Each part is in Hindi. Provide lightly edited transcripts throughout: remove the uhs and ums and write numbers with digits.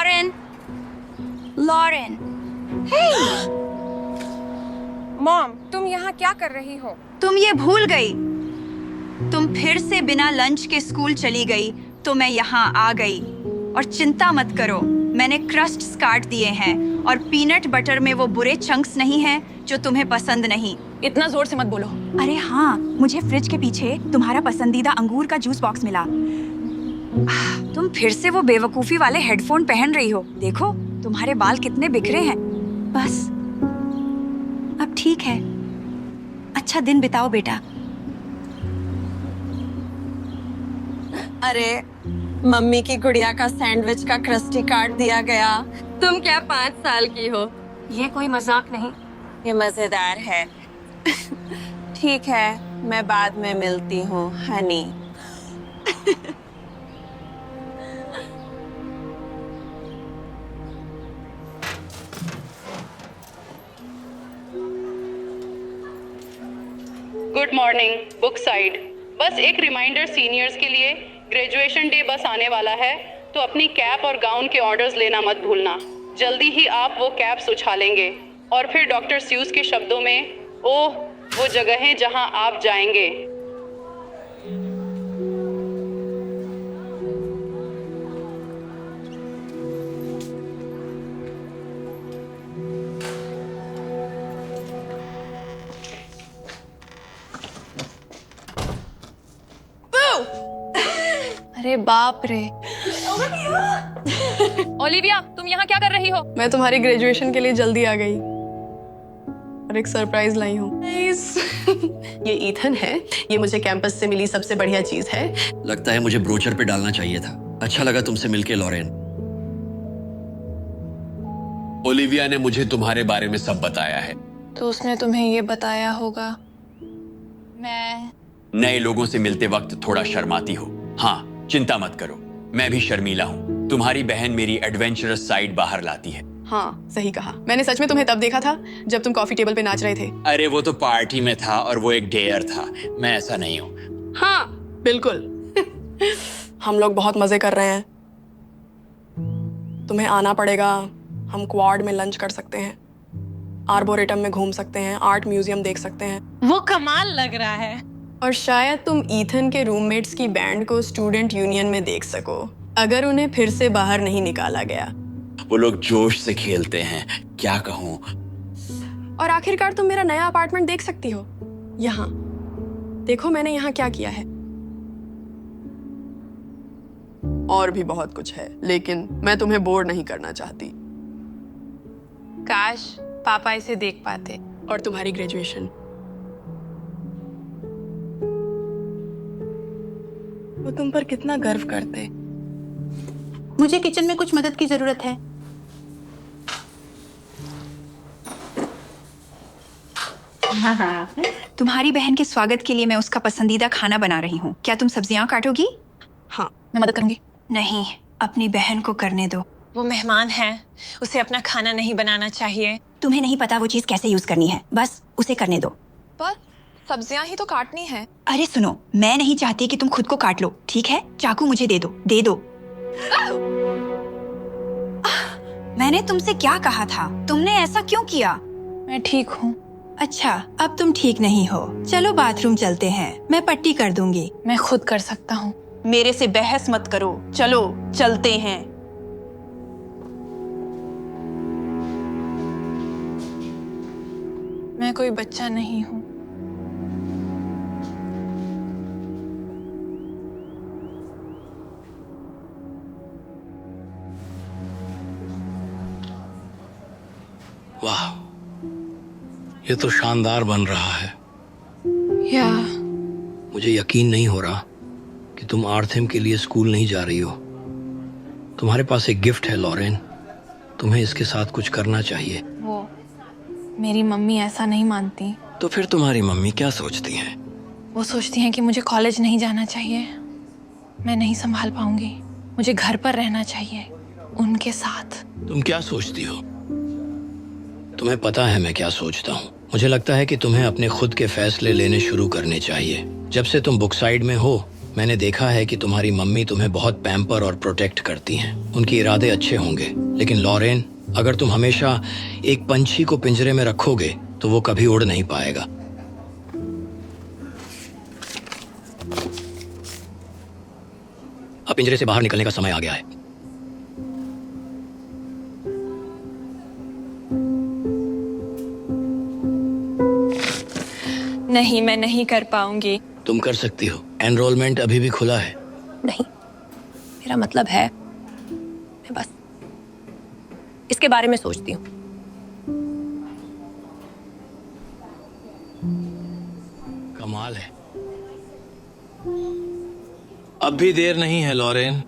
Lauren, Lauren. मॉम, तुम यहाँ क्या कर रही हो? तुम ये भूल गई। तुम फिर से बिना लंच के स्कूल चली गई तो मैं यहाँ आ गई। और चिंता मत करो, मैंने क्रस्ट्स काट दिए हैं और पीनट बटर में वो बुरे चंक्स नहीं हैं जो तुम्हें पसंद नहीं। इतना जोर से मत बोलो। अरे हाँ, मुझे फ्रिज के पीछे तुम्हारा पसंदीदा अंगूर का जूस बॉक्स मिला। तुम फिर से वो बेवकूफी वाले हेडफोन पहन रही हो। देखो तुम्हारे बाल कितने बिखरे हैं। बस अब ठीक है। अच्छा दिन बिताओ बेटा। अरे मम्मी की गुड़िया का सैंडविच का क्रस्टी काट दिया गया। तुम क्या 5 साल की हो? ये कोई मजाक नहीं। ये मजेदार है। ठीक है, मैं बाद में मिलती हूँ Honey. Good morning book side. बस एक रिमाइंडर सीनियर्स के लिए, ग्रेजुएशन डे बस आने वाला है तो अपनी कैप और गाउन के ऑर्डर्स लेना मत भूलना। जल्दी ही आप वो कैप्स उछालेंगे और फिर डॉक्टर स्यूस के शब्दों में, ओह वो जगहें जहां आप जाएंगे। अरे बाप रे। ओलिविया, तुम यहाँ क्या कर रही हो? मैं तुम्हारी ग्रेजुएशन के लिए जल्दी आ गई और एक सरप्राइज लाई हूँ। ये ईथन है। ये मुझे कैंपस से मिली सबसे बढ़िया चीज है। लगता है मुझे ब्रोचर पे डालना चाहिए था। अच्छा लगा तुमसे मिलके लॉरेन। ओलिविया ने मुझे तुम्हारे बारे में सब बताया है। तो उसने तुम्हें ये बताया होगा? मैं नए लोगों से मिलते वक्त थोड़ा शर्माती हो। हाँ, चिंता मत करो, मैं भी शर्मीला हूँ। तुम्हारी बहन मेरी एडवेंचरस साइड बाहर लाती है। हाँ, सही कहा। मैंने सच में तुम्हें तब देखा था जब तुम कॉफी टेबल पे नाच रहे थे। अरे वो तो पार्टी में था और वो एक डेयर था। मैं ऐसा नहीं हूँ। हाँ बिल्कुल। हम लोग बहुत मजे कर रहे हैं। तुम्हें आना पड़ेगा। हम क्वाड में लंच कर सकते हैं, आर्बोरेटम में घूम सकते हैं, आर्ट म्यूजियम देख सकते हैं। वो कमाल लग रहा है। और शायद तुम ईथन के रूममेट्स की बैंड को स्टूडेंट यूनियन में देख सको, अगर उन्हें फिर से बाहर नहीं निकाला गया। वो लोग जोश से खेलते हैं, क्या कहूँ। और आखिरकार तुम मेरा नया अपार्टमेंट देख सकती हो। यहाँ देखो मैंने यहाँ क्या किया है। और भी बहुत कुछ है, लेकिन मैं तुम्हें बोर नहीं करना चाहती। काश पापा इसे देख पाते। और तुम्हारी ग्रेजुएशन, वो तुम पर कितना गर्व करते। मुझे किचन में कुछ मदद की जरूरत है। तुम्हारी बहन के स्वागत के लिए मैं उसका पसंदीदा खाना बना रही हूँ। क्या तुम सब्जियाँ काटोगी? हाँ, मैं मदद करूंगी। नहीं, अपनी बहन को करने दो। वो मेहमान है, उसे अपना खाना नहीं बनाना चाहिए। तुम्हें नहीं पता वो चीज कैसे यूज करनी है, बस उसे करने दो। पर सब्जियां ही तो काटनी है। अरे सुनो, मैं नहीं चाहती कि तुम खुद को काट लो, ठीक है? चाकू मुझे दे दो, दे दो। मैंने तुमसे क्या कहा था? तुमने ऐसा क्यों किया? मैं ठीक हूँ। अच्छा, अब तुम ठीक नहीं हो। चलो बाथरूम चलते हैं, मैं पट्टी कर दूंगी। मैं खुद कर सकता हूँ। मेरे से बहस मत करो, चलो चलते हैं। मैं कोई बच्चा नहीं हूँ। वाह, ये तो शानदार बन रहा है। या मुझे यकीन नहीं हो रहा कि तुम आर्थम के लिए स्कूल नहीं जा रही हो। तुम्हारे पास एक गिफ्ट है लॉरेन, तुम्हें इसके साथ कुछ करना चाहिए। वो मेरी मम्मी ऐसा नहीं मानती। तो फिर तुम्हारी मम्मी क्या सोचती हैं? वो सोचती हैं कि मुझे कॉलेज नहीं जाना चाहिए, मैं नहीं संभाल पाऊंगी, मुझे घर पर रहना चाहिए उनके साथ। तुम क्या सोचती हो? तुम्हें पता है मैं क्या सोचता हूँ। मुझे लगता है कि तुम्हें अपने खुद के फैसले लेने शुरू करने चाहिए। जब से तुम बुक साइड में हो, मैंने देखा है कि तुम्हारी मम्मी तुम्हें बहुत पैम्पर और प्रोटेक्ट करती हैं। उनके इरादे अच्छे होंगे, लेकिन लॉरेन, अगर तुम हमेशा एक पंछी को पिंजरे में रखोगे तो वो कभी उड़ नहीं पाएगा। अब पिंजरे से बाहर निकलने का समय आ गया है। नहीं, मैं नहीं कर पाऊंगी। तुम कर सकती हो, एनरोलमेंट अभी भी खुला है। नहीं, मेरा मतलब है मैं बस इसके बारे में सोचती हूँ। कमाल है। अब भी देर नहीं है लॉरेन।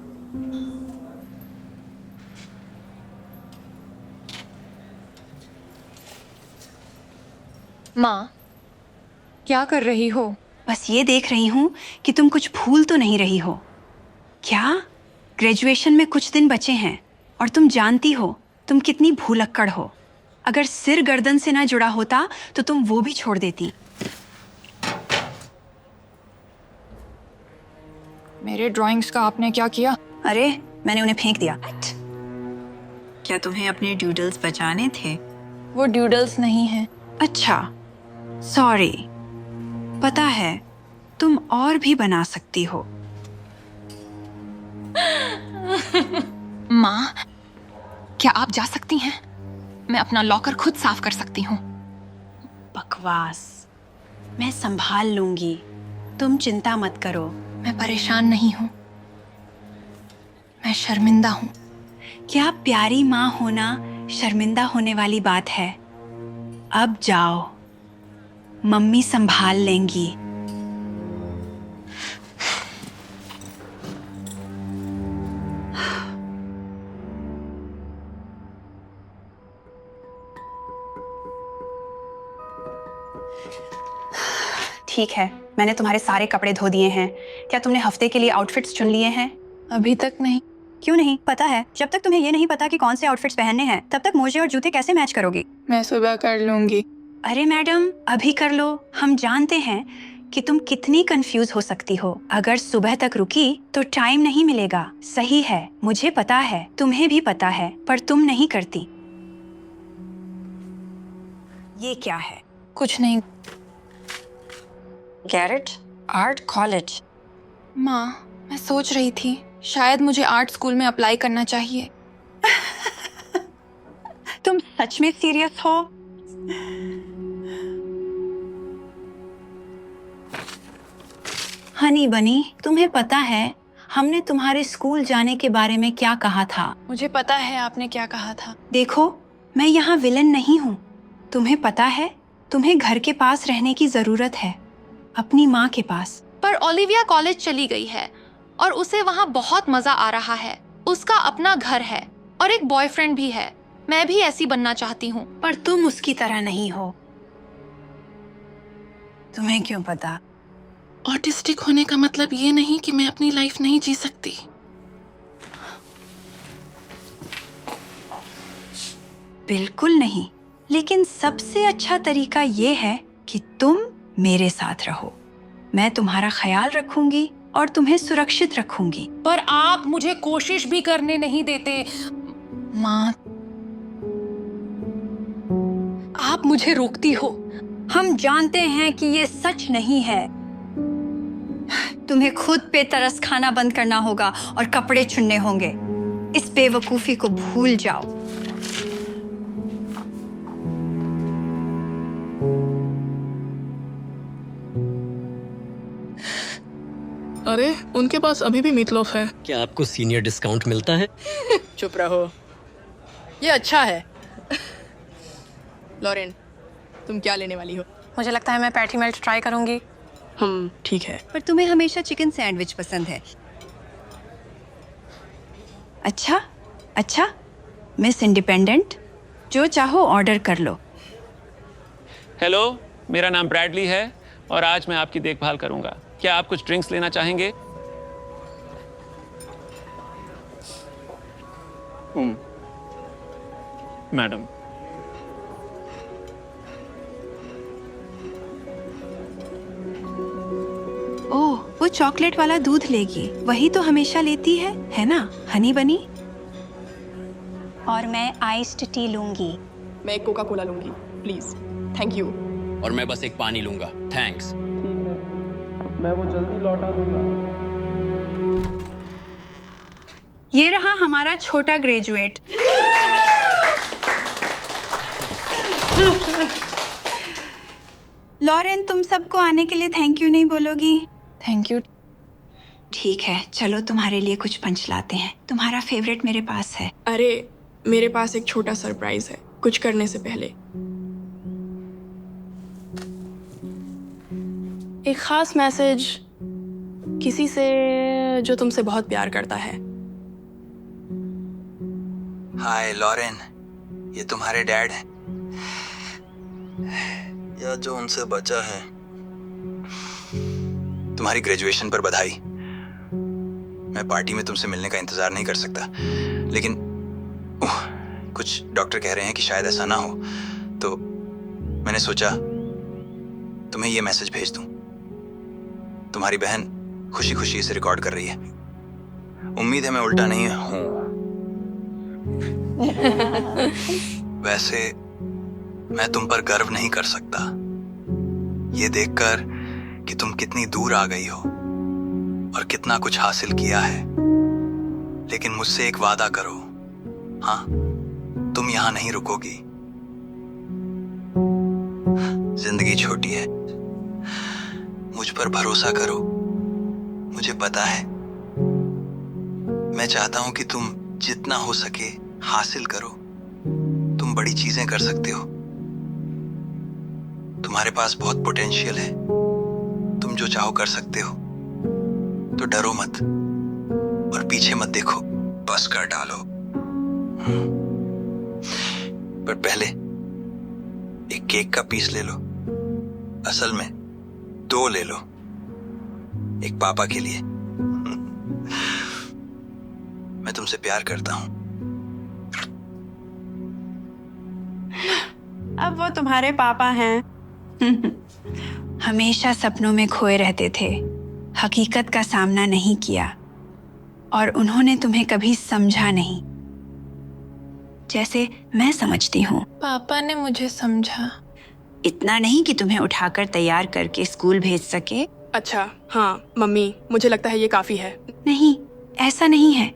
माँ, क्या कर रही हो? बस ये देख रही हूँ कि तुम कुछ भूल तो नहीं रही हो। क्या? ग्रेजुएशन में कुछ दिन बचे हैं और तुम जानती हो तुम कितनी भूलक्कड़ हो। अगर सिर गर्दन से ना जुड़ा होता तो तुम वो भी छोड़ देती। मेरे ड्राइंग्स का आपने क्या किया? अरे, मैंने उन्हें फेंक दिया। क्या तुम्हें अपने ड्यूडल्स बचाने थे? वो ड्यूडल्स नहीं है। अच्छा, सॉरी। पता है, तुम और भी बना सकती हो। माँ, क्या आप जा सकती हैं? मैं अपना लॉकर खुद साफ कर सकती हूँ। बकवास। मैं संभाल लूंगी, तुम चिंता मत करो। मैं परेशान नहीं हूँ, मैं शर्मिंदा हूँ। क्या प्यारी माँ होना शर्मिंदा होने वाली बात है? अब जाओ, मम्मी संभाल लेंगी। ठीक है, मैंने तुम्हारे सारे कपड़े धो दिए हैं। क्या तुमने हफ्ते के लिए आउटफिट्स चुन लिए हैं? अभी तक नहीं। क्यों नहीं? पता है, जब तक तुम्हें ये नहीं पता कि कौन से आउटफिट्स पहनने हैं, तब तक मोजे और जूते कैसे मैच करोगी? मैं सुबह कर लूंगी। अरे मैडम, अभी कर लो। हम जानते हैं कि तुम कितनी कंफ्यूज हो सकती हो। अगर सुबह तक रुकी तो टाइम नहीं मिलेगा। सही है, मुझे पता है, तुम्हें भी पता है, पर तुम नहीं करती। ये क्या है? कुछ नहीं। Garrett art college. माँ, मैं सोच रही थी शायद मुझे आर्ट स्कूल में अप्लाई करना चाहिए। तुम सच में सीरियस हो? हनी बनी, तुम्हें पता है हमने तुम्हारे स्कूल जाने के बारे में क्या कहा था? मुझे पता है आपने क्या कहा था। देखो, मैं यहाँ विलन नहीं हूँ। तुम्हें पता है, तुम्हें घर के पास रहने की जरूरत है, अपनी माँ के पास। पर ओलिविया कॉलेज चली गई है और उसे वहाँ बहुत मजा आ रहा है। उसका अपना घर है और एक बॉयफ्रेंड भी है। मैं भी ऐसी बनना चाहती हूँ। पर तुम उसकी तरह नहीं हो। तुम्हें क्यों पता? ऑटिस्टिक होने का मतलब ये नहीं कि मैं अपनी लाइफ नहीं जी सकती। बिल्कुल नहीं, लेकिन सबसे अच्छा तरीका ये है कि तुम मेरे साथ रहो। मैं तुम्हारा ख्याल रखूंगी और तुम्हें सुरक्षित रखूंगी। पर आप मुझे कोशिश भी करने नहीं देते। माँ, आप मुझे रोकती हो। हम जानते हैं कि ये सच नहीं है। तुम्हें खुद पे तरस खाना बंद करना होगा और कपड़े चुनने होंगे। इस बेवकूफी को भूल जाओ। अरे, उनके पास अभी भी मीटलोफ है। क्या आपको सीनियर डिस्काउंट मिलता है? चुप रहो, ये अच्छा है। लॉरेन, तुम क्या लेने वाली हो? मुझे लगता है मैं पैटी मेल्ट ट्राई करूंगी। ठीक है। पर तुम्हें हमेशा चिकन सैंडविच पसंद है। अच्छा अच्छा, मिस इंडिपेंडेंट, जो चाहो ऑर्डर कर लो। हेलो, मेरा नाम ब्रैडली है और आज मैं आपकी देखभाल करूंगा। क्या आप कुछ ड्रिंक्स लेना चाहेंगे? मैडम, ओह, वो चॉकलेट वाला दूध लेगी, वही तो हमेशा लेती है ना हनी बनी? और मैं आइस्ड टी लूंगी। मैं एक कोका कोला लूंगी प्लीज, थैंक यू। और मैं बस एक पानी लूंगा, थैंक्स। मैं वो जल्दी लौटा दूंगा। ये रहा हमारा छोटा ग्रेजुएट। लॉरेन, तुम सबको आने के लिए थैंक यू नहीं बोलोगी? Thank you. ठीक है, चलो तुम्हारे लिए कुछ पंच लाते हैं। तुम्हारा फेवरेट मेरे पास है। अरे मेरे पास एक छोटा सरप्राइज है कुछ करने से पहले। एक खास मैसेज किसी से जो तुमसे बहुत प्यार करता है। हाय लॉरेन, ये तुम्हारे डैड हैं, या जो उनसे बचा है। तुम्हारी ग्रेजुएशन पर बधाई। मैं पार्टी में तुमसे मिलने का इंतजार नहीं कर सकता, लेकिन कुछ डॉक्टर कह रहे हैं कि शायद ऐसा ना हो, तो मैंने सोचा तुम्हें ये मैसेज भेज दूं। तुम्हारी बहन खुशी खुशी इसे रिकॉर्ड कर रही है। उम्मीद है मैं उल्टा नहीं हूं। वैसे मैं तुम पर गर्व नहीं कर सकता, ये देखकर कि तुम कितनी दूर आ गई हो और कितना कुछ हासिल किया है। लेकिन मुझसे एक वादा करो, हाँ, तुम यहां नहीं रुकोगी। जिंदगी छोटी है, मुझ पर भरोसा करो। मुझे पता है, मैं चाहता हूं कि तुम जितना हो सके हासिल करो। तुम बड़ी चीजें कर सकते हो, तुम्हारे पास बहुत पोटेंशियल है। तुम जो चाहो कर सकते हो, तो डरो मत और पीछे मत देखो, बस कर डालो। पर पहले एक केक का पीस ले लो। असल में 2 ले लो, एक पापा के लिए। मैं तुमसे प्यार करता हूं। अब वो तुम्हारे पापा हैं। हमेशा सपनों में खोए रहते थे, हकीकत का सामना नहीं किया, और उन्होंने तुम्हें कभी समझा नहीं, जैसे मैं समझती हूँ। पापा ने मुझे समझा। इतना नहीं कि तुम्हें उठाकर तैयार करके स्कूल भेज सके। अच्छा हाँ मम्मी, मुझे लगता है ये काफी है। नहीं, ऐसा नहीं है,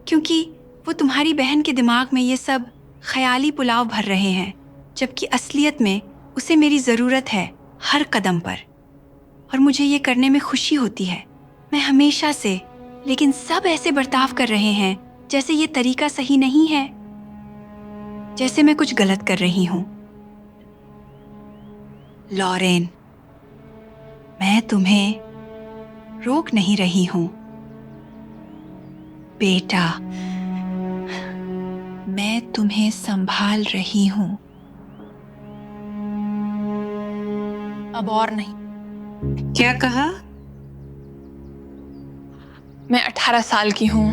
क्योंकि वो तुम्हारी बहन के दिमाग में ये सब ख्याली पुलाव भर रहे हैं, जबकि असलियत में उसे मेरी ज़रूरत है हर कदम पर, और मुझे ये करने में खुशी होती है। मैं हमेशा से, लेकिन सब ऐसे बर्ताव कर रहे हैं जैसे ये तरीका सही नहीं है, जैसे मैं कुछ गलत कर रही हूँ। लॉरेन, मैं तुम्हें रोक नहीं रही हूँ बेटा, मैं तुम्हें संभाल रही हूँ। अब और नहीं। क्या कहा? मैं 18 साल की हूँ।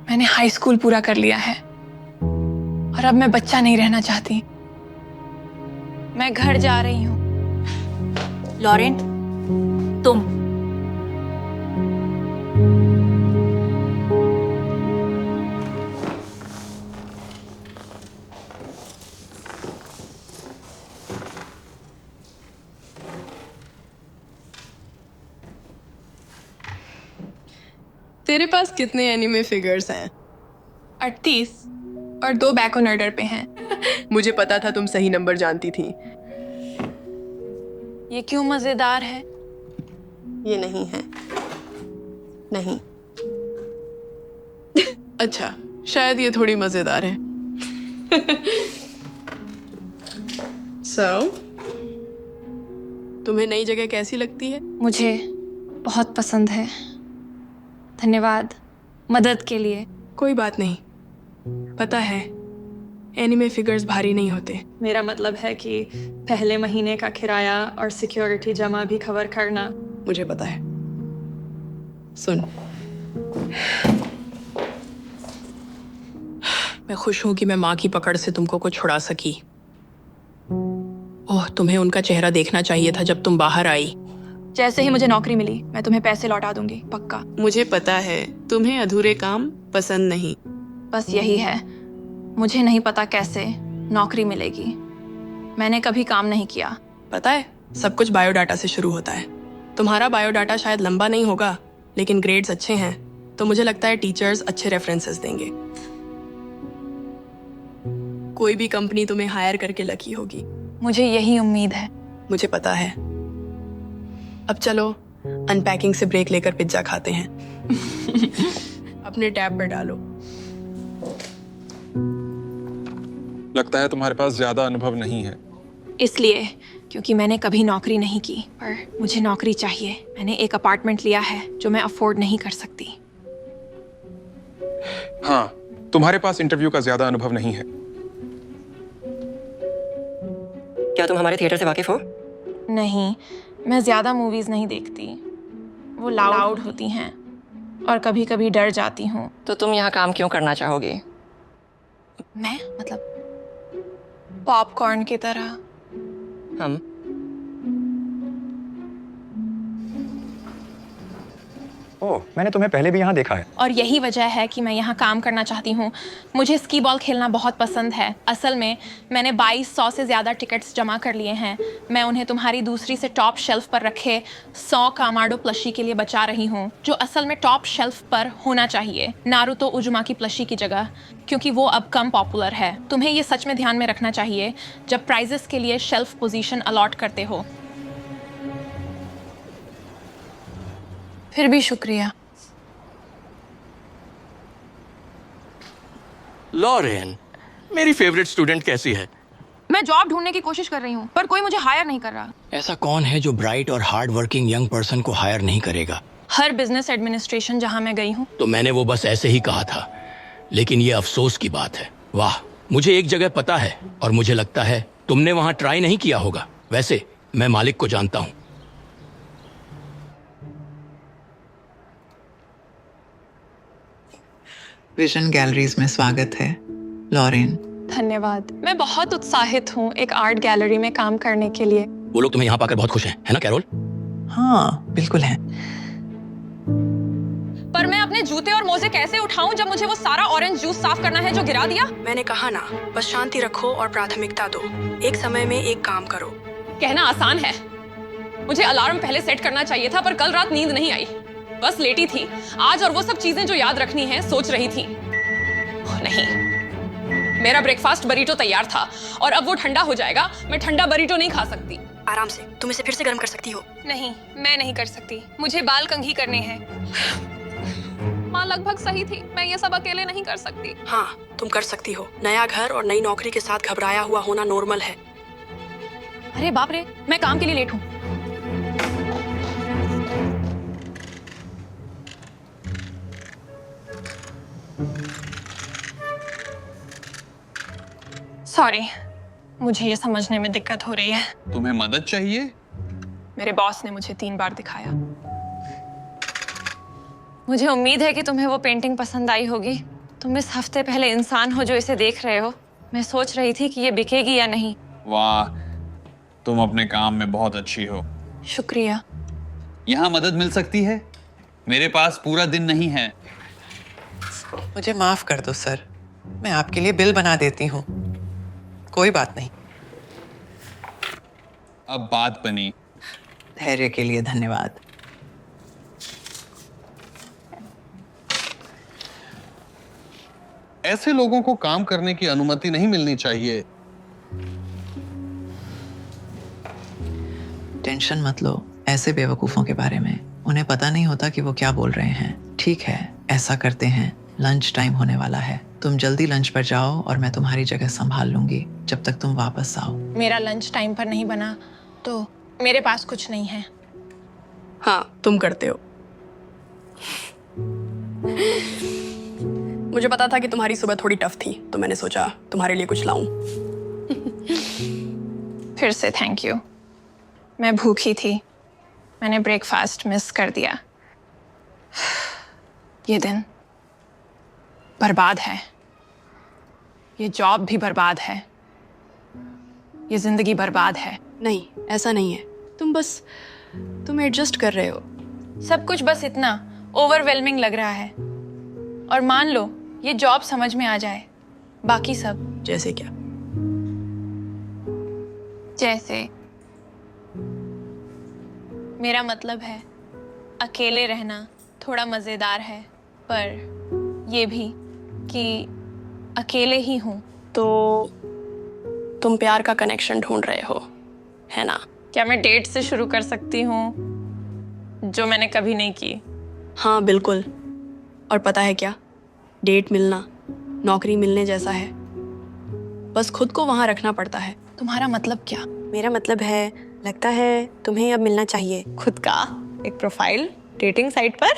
मैंने हाई स्कूल पूरा कर लिया है और अब मैं बच्चा नहीं रहना चाहती। मैं घर जा रही हूँ। लॉरेन, तुम तेरे पास कितने एनिमे फिगर्स हैं? 38 और 2 बैक ऑन ऑर्डर पे हैं। मुझे पता था तुम सही नंबर जानती थी। ये क्यों मजेदार है? ये नहीं है। नहीं। अच्छा, शायद ये थोड़ी मजेदार है। तुम्हें नई जगह कैसी लगती है? मुझे बहुत पसंद है। धन्यवाद मदद के लिए। कोई बात नहीं, पता है एनिमे फिगर्स भारी नहीं होते। मेरा मतलब है कि पहले महीने का किराया और सिक्योरिटी जमा भी कवर करना। मुझे पता है। सुन, मैं खुश हूं कि मैं माँ की पकड़ से तुमको को छुड़ा सकी। ओह, तुम्हें उनका चेहरा देखना चाहिए था जब तुम बाहर आई। जैसे ही मुझे नौकरी मिली मैं तुम्हें पैसे लौटा दूंगी, पक्का। मुझे पता है तुम्हें अधूरे काम पसंद नहीं। बस यही है, मुझे नहीं पता कैसे नौकरी मिलेगी। मैंने कभी काम नहीं किया। पता है, सब कुछ बायोडाटा से शुरू होता है। तुम्हारा बायोडाटा शायद लंबा नहीं होगा, लेकिन ग्रेड्स अच्छे हैं तो मुझे लगता है टीचर्स अच्छे रेफरेंसेस देंगे। कोई भी कंपनी तुम्हें हायर करके लकी होगी। मुझे यही उम्मीद है। मुझे पता है। अब चलो अनपैकिंग से ब्रेक लेकर पिज्जा खाते हैं। अपने टैब पर डालो। लगता है तुम्हारे पास ज्यादा अनुभव नहीं है। इसलिए क्योंकि मैंने कभी नौकरी नहीं की, पर मुझे नौकरी चाहिए। मैंने एक अपार्टमेंट लिया है जो मैं अफोर्ड नहीं कर सकती। हाँ, तुम्हारे पास इंटरव्यू का ज्यादा अनुभव नहीं है। क्या तुम हमारे थिएटर से वाकिफ हो? नहीं, मैं ज्यादा मूवीज नहीं देखती। वो लाउड होती हैं और कभी कभी डर जाती हूँ। तो तुम यहाँ काम क्यों करना चाहोगे? मैं मतलब पॉपकॉर्न की तरह। हम ओह, मैंने तुम्हें पहले भी यहाँ देखा है। और यही वजह है कि मैं यहाँ काम करना चाहती हूँ। मुझे स्की बॉल खेलना बहुत पसंद है। असल में मैंने 2200 से ज़्यादा टिकट्स जमा कर लिए हैं। मैं उन्हें तुम्हारी दूसरी से टॉप शेल्फ पर रखे 100 कामाडो प्लशी के लिए बचा रही हूँ, जो असल में टॉप शेल्फ पर होना चाहिए नारुतो उजुमा की प्लशी की जगह, क्योंकि वो अब कम पॉपुलर है। तुम्हें ये सच में ध्यान में रखना चाहिए जब प्राइजेस के लिए शेल्फ पोजीशन अलॉट करते हो। फिर भी शुक्रिया। लॉरेन, मेरी फेवरेट स्टूडेंट कैसी है? मैं जॉब ढूंढने की कोशिश कर रही हूँ, पर कोई मुझे हायर नहीं कर रहा। ऐसा कौन है जो ब्राइट और हार्ड वर्किंग यंग पर्सन को हायर नहीं करेगा? हर बिजनेस एडमिनिस्ट्रेशन जहाँ मैं गई हूँ। तो मैंने वो बस ऐसे ही कहा था, लेकिन ये अफसोस की बात है। वाह, मुझे एक जगह पता है और मुझे लगता है तुमने वहां ट्राई नहीं किया होगा। वैसे मैं मालिक को जानता हूँ। विजन गैलरीज में स्वागत है, लॉरेन। धन्यवाद। मैं बहुत उत्साहित हूँ एक आर्ट गैलरी में काम करने के लिए। वो लोग तुम्हें यहाँ पाकर बहुत खुश हैं, है ना कैरोल? हाँ, बिल्कुल है। पर मैं अपने जूते और मोजे कैसे उठाऊं जब मुझे वो सारा ऑरेंज जूस साफ करना है जो गिरा दिया? मैंने कहा ना, बस शांति रखो और प्राथमिकता दो। एक समय में एक काम करो। कहना आसान है। मुझे अलार्म पहले सेट करना चाहिए था, पर कल रात नींद नहीं आई, बस लेटी थी। आज और वो सब चीजें जो याद रखनी है सोच रही थी। नहीं, मेरा ब्रेकफास्ट बरीटो तैयार था और अब वो ठंडा हो जाएगा। मैं ठंडा बरीटो नहीं खा सकती। आराम से, तुम इसे फिर से गर्म कर सकती हो। नहीं, मैं नहीं कर सकती। मुझे बाल कंघी करने हैं। माँ लगभग सही थी, मैं ये सब अकेले नहीं कर सकती। हाँ, तुम कर सकती हो। नया घर और नई नौकरी के साथ घबराया हुआ होना नॉर्मल है। अरे बाप रे, मैं काम के लिए लेट हूँ। सॉरी, मुझे ये समझने में दिक्कत हो रही है। तुम्हें मदद चाहिए? मेरे बॉस ने मुझे 3 बार दिखाया। मुझे उम्मीद है कि तुम्हें वो पेंटिंग पसंद आई होगी। तुम इस हफ्ते पहले इंसान हो जो इसे देख रहे हो। मैं सोच रही थी कि ये बिकेगी या नहीं। वाह, तुम अपने काम में बहुत अच्छी हो। शुक्रिया। यहाँ मदद मिल सकती है? मेरे पास पूरा दिन नहीं है। मुझे माफ कर दो सर, मैं आपके लिए बिल बना देती हूँ। कोई बात नहीं। अब बात बनी। धैर्य के लिए धन्यवाद। ऐसे लोगों को काम करने की अनुमति नहीं मिलनी चाहिए। टेंशन मत लो ऐसे बेवकूफों के बारे में। उन्हें पता नहीं होता कि वो क्या बोल रहे हैं। ठीक है, ऐसा करते हैं। लंच टाइम होने वाला है। तुम जल्दी लंच पर जाओ और मैं तुम्हारी जगह संभाल लूंगी जब तक तुम वापस आओ। मेरा लंच टाइम पर नहीं बना तो मेरे पास कुछ नहीं है। हाँ, तुम करते हो। मुझे पता था कि तुम्हारी सुबह थोड़ी टफ थी, तो मैंने सोचा तुम्हारे लिए कुछ लाऊं। फिर से थैंक यू। मैं भूखी थी, मैंने ब्रेकफास्ट मिस कर दिया। ये दिन बर्बाद है, ये जॉब भी बर्बाद है, ये जिंदगी बर्बाद है। नहीं, ऐसा नहीं है। तुम बस तुम एडजस्ट कर रहे हो। सब कुछ बस इतना ओवरवेलमिंग लग रहा है। और मान लो ये जॉब समझ में आ जाए, बाकी सब जैसे क्या? जैसे मेरा मतलब है अकेले रहना थोड़ा मज़ेदार है, पर ये भी कि अकेले ही हूँ। तो तुम प्यार का कनेक्शन ढूंढ रहे हो, है ना? क्या मैं डेट से शुरू कर सकती हूँ, जो मैंने कभी नहीं की? हाँ बिल्कुल। और पता है क्या, डेट मिलना नौकरी मिलने जैसा है, बस खुद को वहां रखना पड़ता है। तुम्हारा मतलब क्या? मेरा मतलब है, लगता है तुम्हें अब मिलना चाहिए खुद का एक प्रोफाइल डेटिंग साइट पर।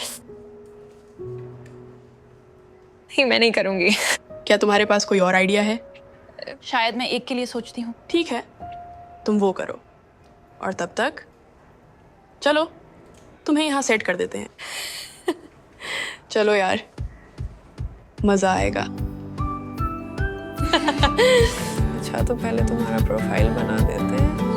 नहीं, मैं नहीं करूँगी। क्या तुम्हारे पास कोई और आइडिया है? शायद मैं एक के लिए सोचती हूँ। ठीक है, तुम वो करो, और तब तक चलो तुम्हें यहाँ सेट कर देते हैं। चलो यार, मजा आएगा। अच्छा, तो पहले तुम्हारा प्रोफाइल बना देते हैं।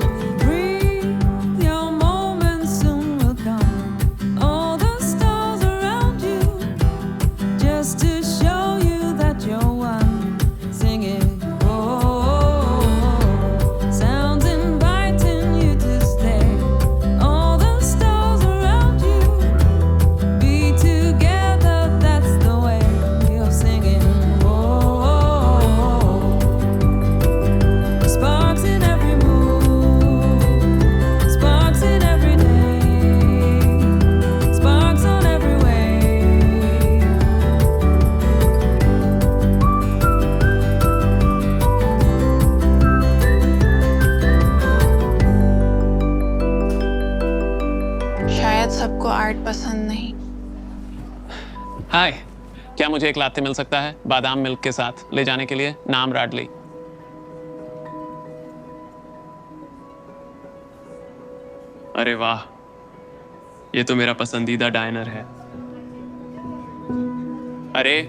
सबको आर्ट पसंद नहीं। हाय, क्या मुझे एक लाते मिल सकता है बादाम मिल्क के साथ ले जाने के लिए? नाम राडली। अरे वाह, ये तो मेरा पसंदीदा डाइनर है। अरे,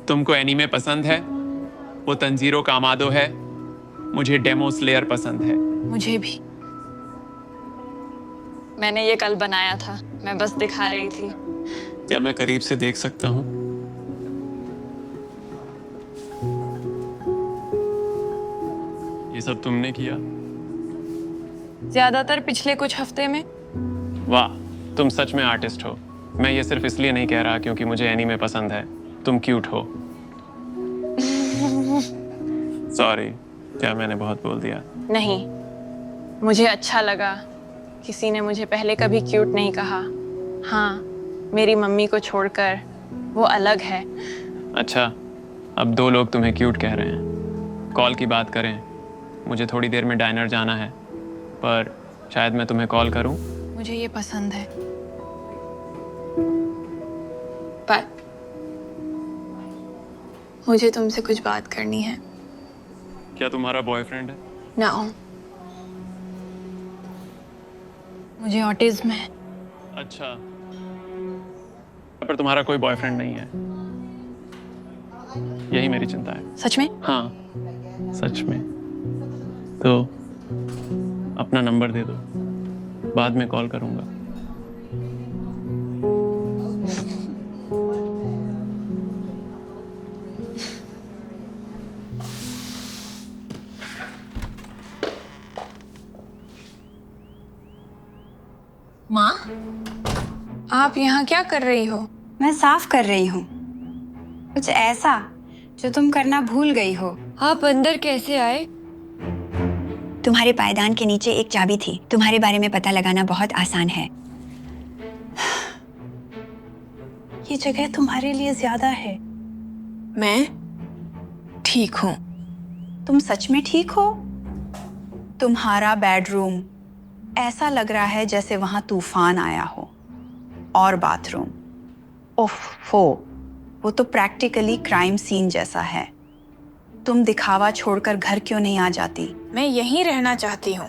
तुमको एनीमे पसंद है? वो तंजीरो कामादो है। मुझे डेमो स्लेयर पसंद है। मुझे भी। मैंने ये कल बनाया था, मैं बस दिखा रही थी। क्या मैं करीब से देख सकता हूँ? ये सब तुमने किया? ज्यादातर पिछले कुछ हफ्ते में। वाह, तुम सच में आर्टिस्ट हो। मैं ये सिर्फ इसलिए नहीं कह रहा क्योंकि मुझे एनीमे पसंद है। तुम क्यूट हो। सॉरी, क्या मैंने बहुत बोल दिया? नहीं, मुझे अच्छा लगा। किसी ने मुझे पहले कभी क्यूट नहीं कहा। हाँ, मेरी मम्मी को छोड़कर, वो अलग है। अच्छा, अब दो लोग तुम्हें क्यूट कह रहे हैं। कॉल की बात करें, मुझे थोड़ी देर में डाइनर जाना है, पर शायद मैं तुम्हें कॉल करूं। मुझे ये पसंद है, पर मुझे तुमसे कुछ बात करनी है। क्या तुम्हारा बॉयफ्रेंड है? ना, मुझे ऑटिज्म है। अच्छा, पर तुम्हारा कोई बॉयफ्रेंड नहीं है, यही मेरी चिंता है। सच में? हाँ, सच में। तो अपना नंबर दे दो, बाद में कॉल करूंगा। माँ, आप यहाँ क्या कर रही हो? मैं साफ कर रही हूँ, कुछ ऐसा जो तुम करना भूल गई हो। आप अंदर कैसे आए? तुम्हारे पायदान के नीचे एक चाबी थी। तुम्हारे बारे में पता लगाना बहुत आसान है। ये जगह तुम्हारे लिए ज्यादा है। मैं ठीक हूँ। तुम सच में ठीक हो? तुम्हारा बेडरूम ऐसा लग रहा है जैसे वहां तूफान आया हो। और बाथरूम, ओफो, वो तो प्रैक्टिकली क्राइम सीन जैसा है। तुम दिखावा छोड़कर घर क्यों नहीं आ जाती? मैं यहीं रहना चाहती हूँ।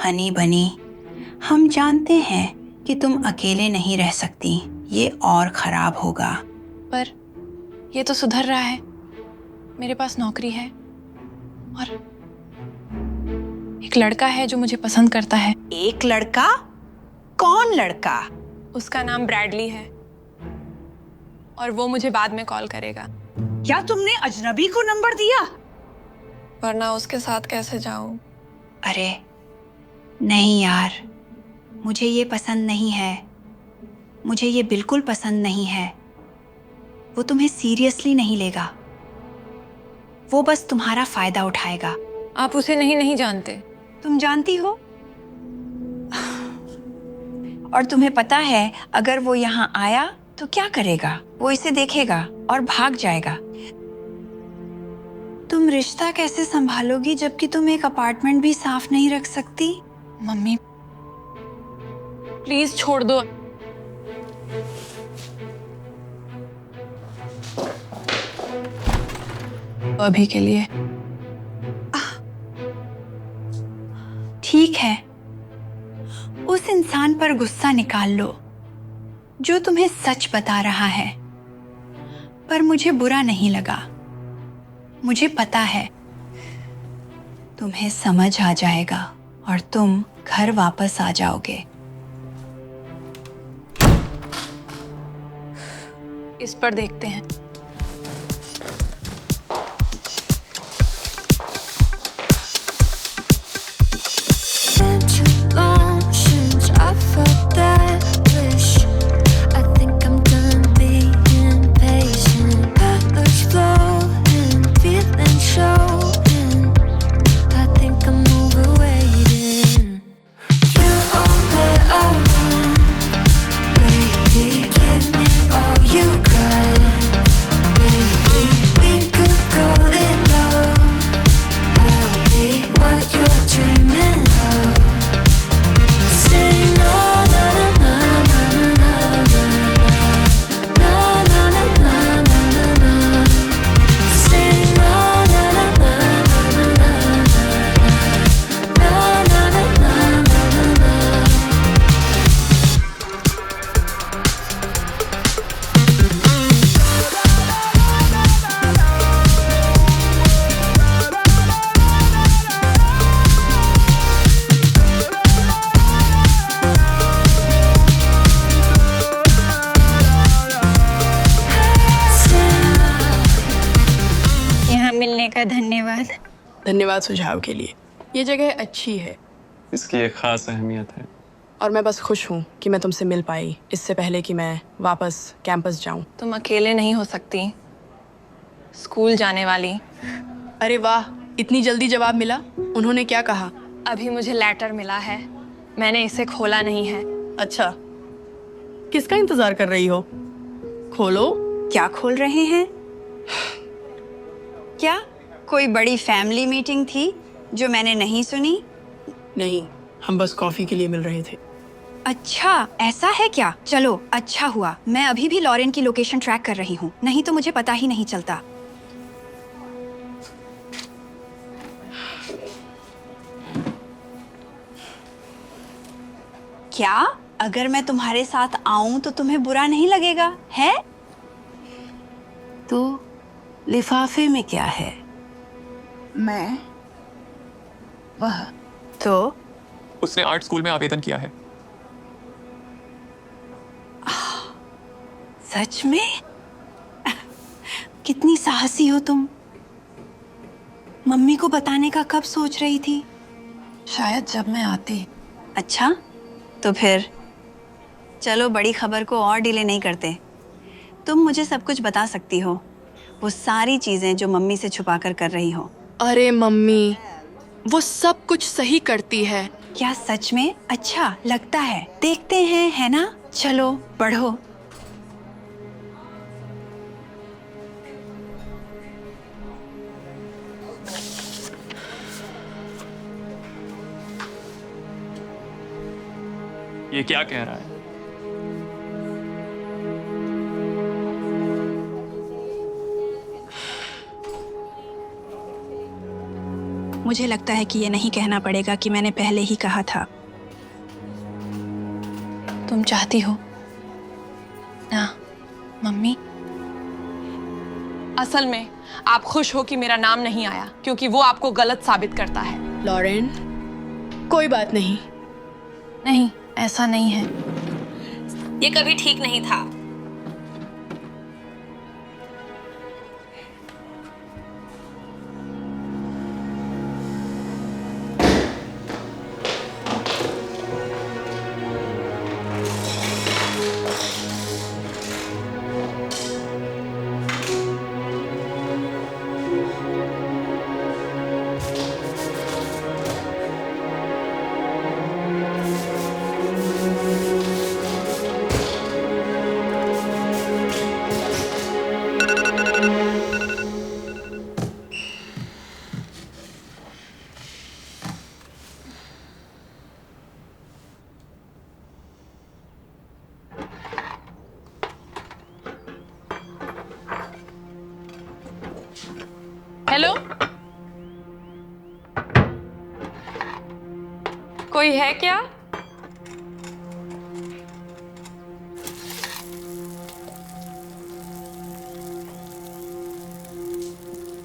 हनी बनी, हम जानते हैं कि तुम अकेले नहीं रह सकती। ये और खराब होगा। पर ये तो सुधर रहा है। मेरे पास नौकरी है और एक लड़का है जो मुझे पसंद करता है। एक लड़का? कौन लड़का? उसका नाम ब्रैडली है और वो मुझे बाद में कॉल करेगा। क्या तुमने अजनबी को नंबर दिया? वरना उसके साथ कैसे जाऊं? अरे नहीं यार, मुझे ये पसंद नहीं है। मुझे ये बिल्कुल पसंद नहीं है। वो तुम्हें सीरियसली नहीं लेगा। वो बस तुम्हारा फायदा उठाएगा। आप उसे नहीं जानते। तुम जानती हो? और तुम्हें पता है अगर वो यहाँ आया तो क्या करेगा? वो इसे देखेगा और भाग जाएगा। तुम रिश्ता कैसे संभालोगी जबकि तुम एक अपार्टमेंट भी साफ नहीं रख सकती? मम्मी प्लीज छोड़ दो। अभी के लिए ठीक है, उस इंसान पर गुस्सा निकाल लो जो तुम्हें सच बता रहा है। पर मुझे बुरा नहीं लगा। मुझे पता है तुम्हें समझ आ जाएगा और तुम घर वापस आ जाओगे। इस पर देखते हैं। धन्यवाद सुझाव के लिए। ये जगह अच्छी है। इसकी एक खास अहमियत है। और मैं बस खुश हूँ कि मैं तुमसे मिल पाई इससे पहले कि मैं वापस कैंपस जाऊँ। तुम अकेले नहीं हो सकती, स्कूल जाने वाली। अरे वाह, इतनी जल्दी जवाब मिला। उन्होंने क्या कहा? अभी मुझे लेटर मिला है, मैंने इसे खोला नहीं है। अच्छा, किसका इंतजार कर रही हो? खोलो। क्या खोल रहे हैं? क्या कोई बड़ी फैमिली मीटिंग थी जो मैंने नहीं सुनी? नहीं, हम बस कॉफी के लिए मिल रहे थे। अच्छा, ऐसा है क्या? चलो अच्छा हुआ। मैं अभी भी लॉरेन की लोकेशन ट्रैक कर रही हूँ, नहीं तो मुझे पता ही नहीं चलता। क्या अगर मैं तुम्हारे साथ आऊं तो तुम्हें बुरा नहीं लगेगा है? तो लिफाफे में क्या है? मैं वह तो उसने आर्ट स्कूल में आवेदन किया है। सच में? कितनी साहसी हो तुम। मम्मी को बताने का कब सोच रही थी? शायद जब मैं आती। अच्छा, तो फिर चलो बड़ी खबर को और डिले नहीं करते। तुम मुझे सब कुछ बता सकती हो, वो सारी चीजें जो मम्मी से छुपाकर कर रही हो। अरे मम्मी, वो सब कुछ सही करती है। क्या सच में? अच्छा लगता है, देखते हैं, है ना? चलो पढ़ो। ये क्या कह रहा है? मुझे लगता है कि ये नहीं कहना पड़ेगा कि मैंने पहले ही कहा था। तुम चाहती हो ना मम्मी? असल में आप खुश हो कि मेरा नाम नहीं आया क्योंकि वो आपको गलत साबित करता है। लॉरेन, कोई बात नहीं। नहीं, ऐसा नहीं है। ये कभी ठीक नहीं था। हेलो, कोई है क्या?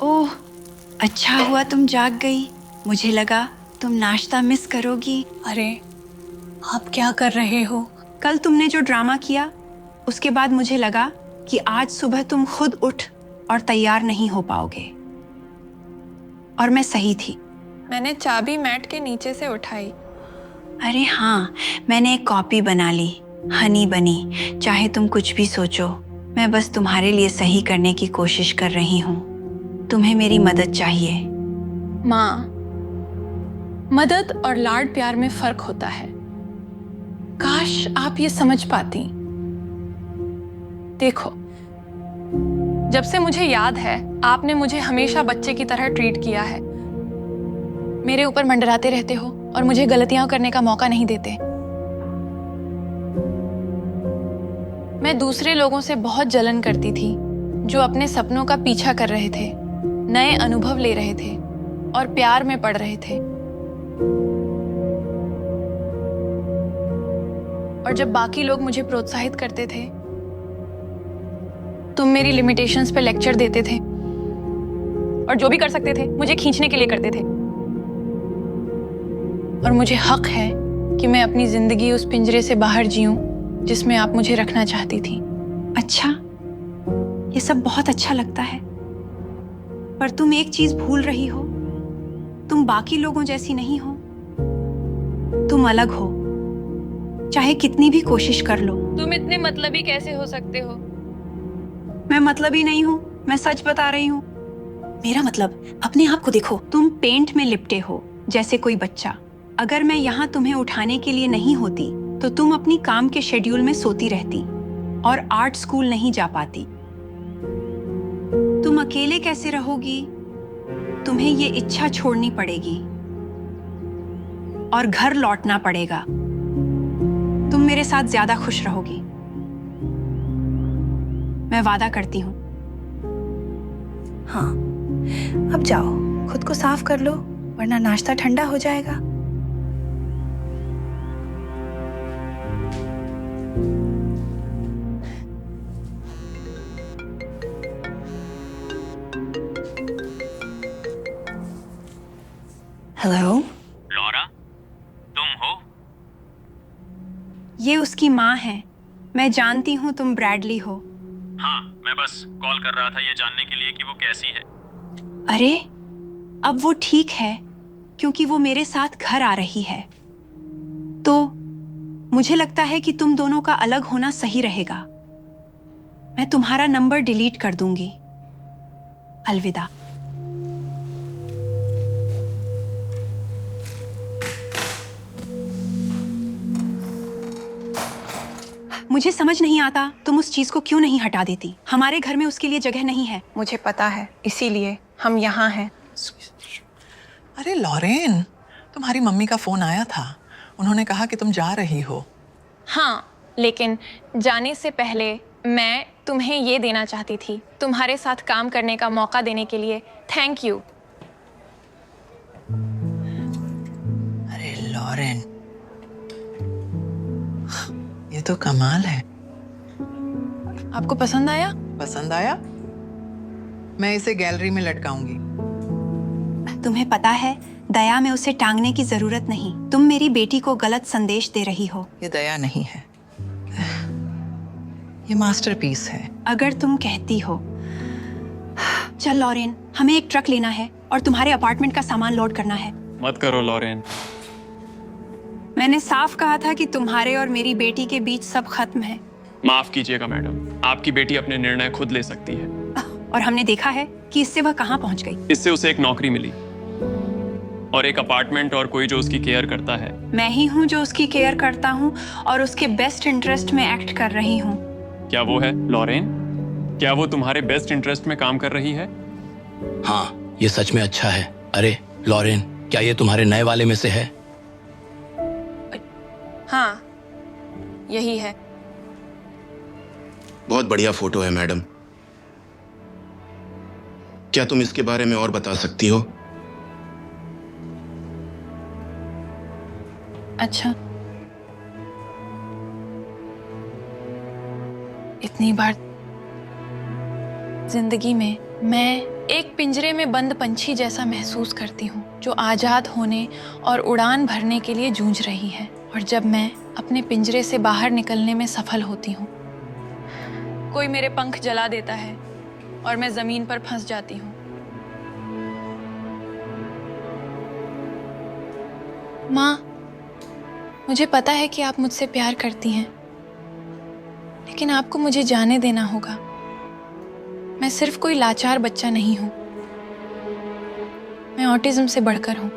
ओह, अच्छा हुआ तुम जाग गई। मुझे लगा तुम नाश्ता मिस करोगी। अरे, आप क्या कर रहे हो? कल तुमने जो ड्रामा किया, उसके बाद मुझे लगा कि आज सुबह तुम खुद उठ और तैयार नहीं हो पाओगे। और मैं सही थी। मैंने चाबी मैट के नीचे से उठाई। अरे हाँ, मैंने एक कॉपी बना ली। हनी बनी, चाहे तुम कुछ भी सोचो, मैं बस तुम्हारे लिए सही करने की कोशिश कर रही हूँ। तुम्हें मेरी मदद चाहिए। माँ, मदद और लाड प्यार में फर्क होता है। काश आप ये समझ पाती। देखो, जब से मुझे याद है, आपने मुझे हमेशा बच्चे की तरह ट्रीट किया है। मेरे ऊपर मंडराते रहते हो और मुझे गलतियां करने का मौका नहीं देते। मैं दूसरे लोगों से बहुत जलन करती थी, जो अपने सपनों का पीछा कर रहे थे, नए अनुभव ले रहे थे और प्यार में पड़ रहे थे। और जब बाकी लोग मुझे प्रोत्साहित करते थे, तुम मेरी लिमिटेशंस पे लेक्चर देते थे और जो भी कर सकते थे मुझे खींचने के लिए करते थे। और मुझे हक है कि मैं अपनी जिंदगी उस पिंजरे से बाहर जीऊं जिसमें आप मुझे रखना चाहती थी। अच्छा, ये सब बहुत अच्छा लगता है, पर तुम एक चीज भूल रही हो। तुम बाकी लोगों जैसी नहीं हो। तुम अलग हो, चाहे कितनी भी कोशिश कर लो। तुम इतने मतलबी कैसे हो सकते हो? मैं मतलबी नहीं हूँ, मैं सच बता रही हूँ। मेरा मतलब, अपने आप को देखो। तुम पेंट में लिपटे हो जैसे कोई बच्चा। अगर मैं यहाँ तुम्हें उठाने के लिए नहीं होती, तो तुम अपनी काम के शेड्यूल में सोती रहती और आर्ट स्कूल नहीं जा पाती। तुम अकेले कैसे रहोगी? तुम्हें ये इच्छा छोड़नी पड़ेगी और घर लौटना पड़ेगा। तुम मेरे साथ ज्यादा खुश रहोगी, मैं वादा करती हूँ। हाँ, अब जाओ, खुद को साफ कर लो, वरना नाश्ता ठंडा हो जाएगा। हेलो, लॉरा, तुम हो? ये उसकी माँ है। मैं जानती हूँ तुम ब्रैडली हो। हाँ, मैं बस कॉल कर रहा था ये जानने के लिए कि वो कैसी है। अरे, अब वो ठीक है, क्योंकि वो मेरे साथ घर आ रही है। तो मुझे लगता है कि तुम दोनों का अलग होना सही रहेगा। मैं तुम्हारा नंबर डिलीट कर दूंगी। अलविदा। मुझे समझ नहीं आता तुम उस चीज को क्यों नहीं हटा देती। हमारे घर में उसके लिए जगह नहीं है। मुझे पता है, इसीलिए हम यहाँ हैं। अरे लॉरेन, तुम्हारी मम्मी का फोन आया था। उन्होंने कहा कि तुम जा रही हो। हाँ, लेकिन जाने से पहले मैं तुम्हें ये देना चाहती थी, तुम्हारे साथ काम करने का मौका देने के लिए थैंक यू। अरे लॉरेन, ये तो कमाल है। आपको पसंद आया? पसंद आया? मैं इसे गैलरी में लटकाऊंगी। तुम्हें पता है, दया में उसे टांगने की जरूरत नहीं। तुम मेरी बेटी को गलत संदेश दे रही हो। ये दया नहीं है, ये मास्टरपीस है। अगर तुम कहती हो। चल लॉरेन, हमें एक ट्रक लेना है और तुम्हारे अपार्टमेंट का सामान लोड करना है। मत करो लॉरेन। मैंने साफ कहा था कि तुम्हारे और मेरी बेटी के बीच सब खत्म है। माफ कीजिएगा मैडम, आपकी बेटी अपने निर्णय खुद ले सकती है। और हमने देखा है कि इससे वह कहाँ पहुंच गई। इससे उसे एक नौकरी मिली और एक अपार्टमेंट और कोई जो उसकी केयर करता है। मैं ही हूँ जो उसकी केयर करता हूँ और उसके बेस्ट इंटरेस्ट में एक्ट कर रही हूँ। क्या वो है लॉरेन? क्या वो तुम्हारे बेस्ट इंटरेस्ट में काम कर रही है? हाँ, ये सच में अच्छा है। अरे लॉरेन, क्या ये तुम्हारे नए वाले में से है? हाँ, यही है। बहुत बढ़िया फोटो है मैडम। क्या तुम इसके बारे में और बता सकती हो? अच्छा, इतनी बार जिंदगी में मैं एक पिंजरे में बंद पंछी जैसा महसूस करती हूँ जो आजाद होने और उड़ान भरने के लिए जूझ रही है। और जब मैं अपने पिंजरे से बाहर निकलने में सफल होती हूँ, कोई मेरे पंख जला देता है और मैं जमीन पर फंस जाती हूँ। माँ, मुझे पता है कि आप मुझसे प्यार करती हैं, लेकिन आपको मुझे जाने देना होगा। मैं सिर्फ कोई लाचार बच्चा नहीं हूं, मैं ऑटिज्म से बढ़कर हूं।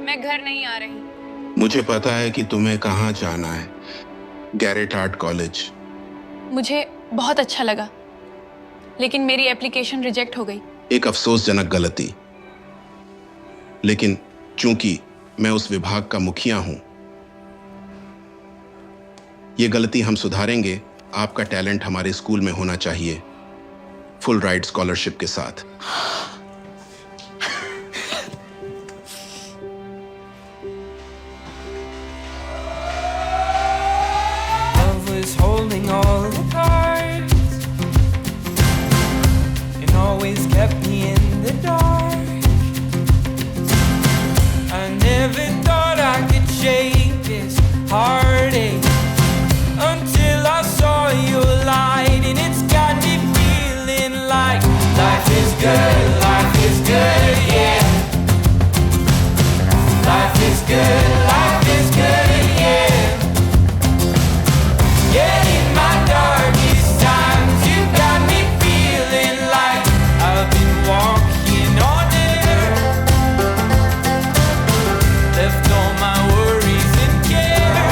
मैं घर नहीं आ रही। मुझे पता है कि तुम्हें कहाँ जाना है, गैरेट आर्ट कॉलेज। मुझे बहुत अच्छा लगा, लेकिन मेरी एप्लीकेशन रिजेक्ट हो गई। एक अफसोसजनक गलती, लेकिन चूंकि मैं उस विभाग का मुखिया हूं, ये गलती हम सुधारेंगे। आपका टैलेंट हमारे स्कूल में होना चाहिए, फुल राइड स्कॉलरशिप के साथ। Holding all the cards and always kept me in the dark. I never thought I could shake this heartache until I saw your light, and it's got me feeling like life is good, yeah. Life is good, yeah. Yeah, in my darkest times, you got me feeling like I've been walking on air. Left all my worries and cares.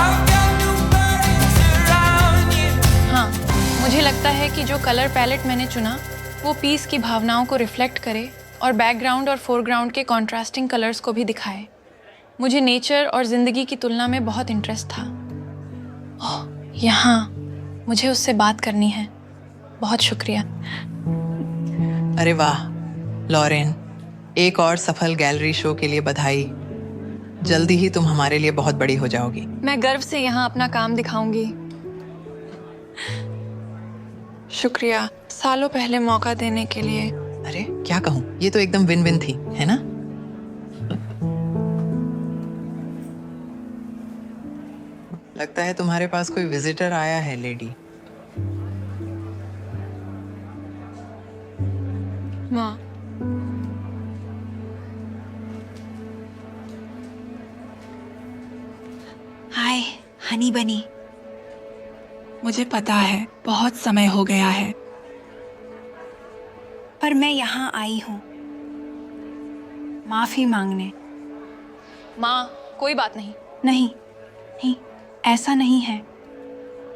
I've got no burdens around you. हाँ, मुझे लगता है कि जो कलर पैलेट मैंने चुना वो पीस की भावनाओं को रिफ्लेक्ट करे और बैकग्राउंड और फोरग्राउंड के कॉन्ट्रास्टिंग कलर्स को भी दिखाए। मुझे नेचर और जिंदगी की तुलना में बहुत इंटरेस्ट था। यहाँ मुझे उससे बात करनी है। बहुत शुक्रिया। अरे वाह लॉरेन, एक और सफल गैलरी शो के लिए बधाई। जल्दी ही तुम हमारे लिए बहुत बड़ी हो जाओगी। मैं गर्व से यहाँ अपना काम दिखाऊंगी। शुक्रिया सालों पहले मौका देने के लिए। अरे क्या कहूँ, ये तो एकदम विन विन थी, है ना? लगता है तुम्हारे पास कोई विजिटर आया है लेडी। माँ, हाय हनी बनी। मुझे पता है बहुत समय हो गया है, पर मैं यहाँ आई हूँ माफी मांगने। माँ कोई बात नहीं। नहीं नहीं, ऐसा नहीं है।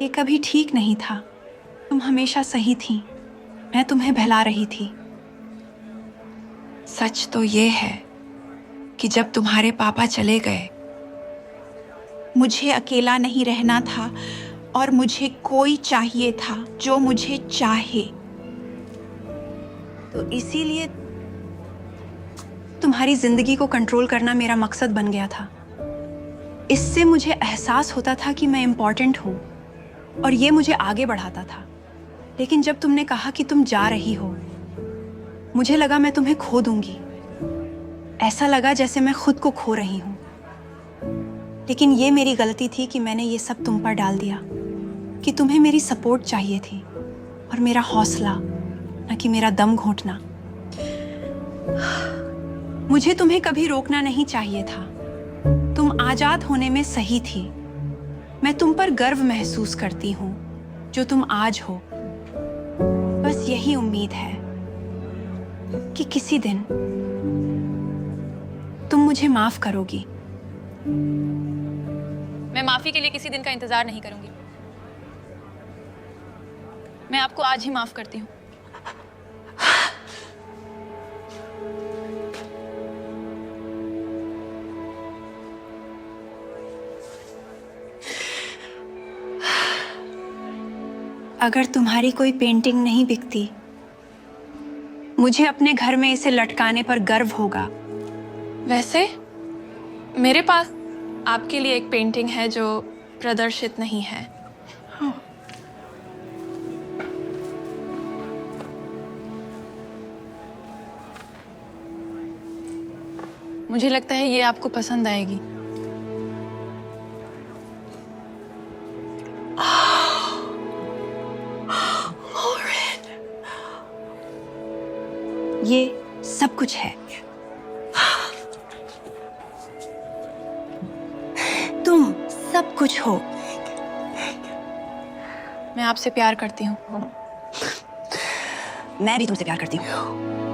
ये कभी ठीक नहीं था। तुम हमेशा सही थी। मैं तुम्हें बहला रही थी। सच तो ये है कि जब तुम्हारे पापा चले गए, मुझे अकेला नहीं रहना था और मुझे कोई चाहिए था जो मुझे चाहे। तो इसीलिए तुम्हारी जिंदगी को कंट्रोल करना मेरा मकसद बन गया था। इससे मुझे एहसास होता था कि मैं इम्पोर्टेंट हूँ और ये मुझे आगे बढ़ाता था। लेकिन जब तुमने कहा कि तुम जा रही हो, मुझे लगा मैं तुम्हें खो दूंगी। ऐसा लगा जैसे मैं खुद को खो रही हूं। लेकिन ये मेरी गलती थी कि मैंने ये सब तुम पर डाल दिया, कि तुम्हें मेरी सपोर्ट चाहिए थी और मेरा हौसला, न कि मेरा दम घोंटना। मुझे तुम्हें कभी रोकना नहीं चाहिए था। तुम आजाद होने में सही थी। मैं तुम पर गर्व महसूस करती हूं, जो तुम आज हो। बस यही उम्मीद है कि किसी दिन तुम मुझे माफ करोगी। मैं माफी के लिए किसी दिन का इंतजार नहीं करूंगी। मैं आपको आज ही माफ करती हूँ। अगर तुम्हारी कोई पेंटिंग नहीं बिकती, मुझे अपने घर में इसे लटकाने पर गर्व होगा। वैसे मेरे पास आपके लिए एक पेंटिंग है जो प्रदर्शित नहीं है। मुझे लगता है ये आपको पसंद आएगी। ये सब कुछ है। तुम सब कुछ हो। मैं आपसे प्यार करती हूँ। मैं भी तुमसे प्यार करती हूँ।